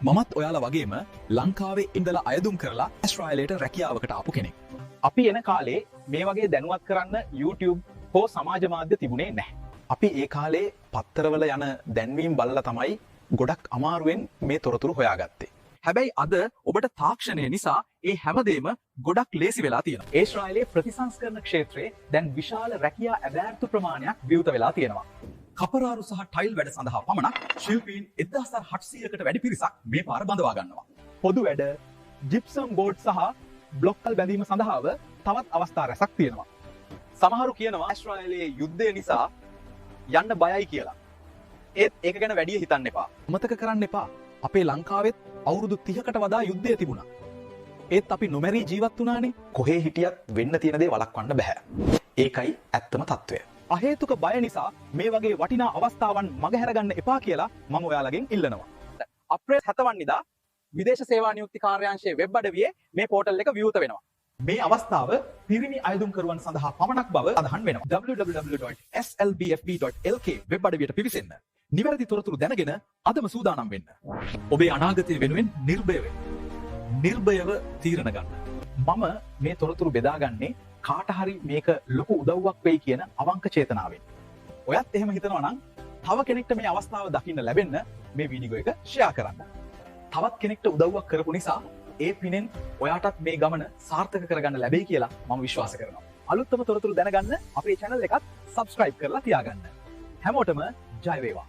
මමත් ඔයාලා වගේම ලංකාවේ ඉඳලා අයදුම් කරලා ඇස්ට්‍රේලියාවට රැකියාවකට ආපු කෙනෙක්. අපි එන කාලේ මේ වගේ දැනුවත් කරන්න YouTube හෝ සමාජ මාධ්‍ය තිබුණේ නැහැ. අපි ඒ කාලේ පත්තරවල යන දැන්වීම් බලලා තමයි ගොඩක් අමාරුවෙන් මේ තොරතුරු හොයාගත්තේ. හැබැයි අද ඔබට තාක්ෂණය නිසා ඒ හැමදේම ගොඩක් ලේසි වෙලා තියෙනවා. ඒශ්‍රායලයේ ප්‍රතිසංස්කරණ ක්ෂේත්‍රයේ දැන් විශාල රැකියා ඇබෑර්තු ප්‍රමාණයක් විවෘත වෙලා තියෙනවා. කපරාරු සහ ටයිල් වැඩ සඳහා පමණක් ශිල්පීන් 1700කට වැඩි පිරිසක් මේ පාර බඳවා ගන්නවා. පොදු වැඩ, ජිප්සම් බෝඩ් සහ බ්ලොක්කල් බැඳීම සඳහාව තවත් අවස්ථා රැසක් තියෙනවා. සමහරු කියනවා ඇස්ට්‍රේලියාවේ යුද්ධය නිසා යන්න බයයි කියලා. ඒත් ඒක ගැන වැඩි හිතන්න එපා. අමතක කරන්න එපා. අපේ ලංකාවෙත් අවුරුදු 30කට වඩා යුද්ධය තිබුණා. ඒත් අපි නොමැරී ජීවත් වුණානේ. කොහේ හිටියත් වෙන්න තියෙන දේ වළක්වන්න බෑ. ඒකයි ඇත්තම తত্ত্বය. අහේතුක බය නිසා මේ වගේ වටිනා අවස්ථාවන් මගහැර ගන්න එපා කියලා මම ඔයාලගෙන් ඉල්ලනවා. අප්‍රේල් 7 වනිදා විදේශ සේවා නියුක්ති කාර්යාංශයේ වෙබ් අඩවියේ මේ පෝටල් එක විවෘත වෙනවා. මේ අවස්ථාව පිරිමි අයදුම්කරුවන් සඳහා පමණක් බව සඳහන් වෙනවා. www.slbfb.lk web අඩවියට පිවිසෙන්න. නිවැරදි තොරතුරු දැනගෙන අදම සූදානම් වෙන්න. ඔබේ අනාගතය වෙනුවෙන් නිර්භය වෙන්න. නිර්භයව තීරණ ගන්න. මම මේ තොරතුරු බෙදාගන්නේ කාට හරි මේක ලොකු උදව්වක් වෙයි කියන අවංක චේතනාවෙන්. ඔයත් එහෙම හිතනවා නම් තව කෙනෙක්ට මේ අවස්ථාව දකින්න ලැබෙන්න මේ වීඩියෝ එක ෂෙයා කරන්න. තවත් කෙනෙක්ට උදව්වක් කරපු නිසා ඒ පිනෙන් ඔයාටත් මේ ගමන සාර්ථක කරගන්න ලැබෙයි කියලා මම විශ්වාස කරනවා. අලුත්ම තොරතුරු දැනගන්න අපේ channel එකත් subscribe කරලා තියාගන්න. හැමෝටම ජය වේවා.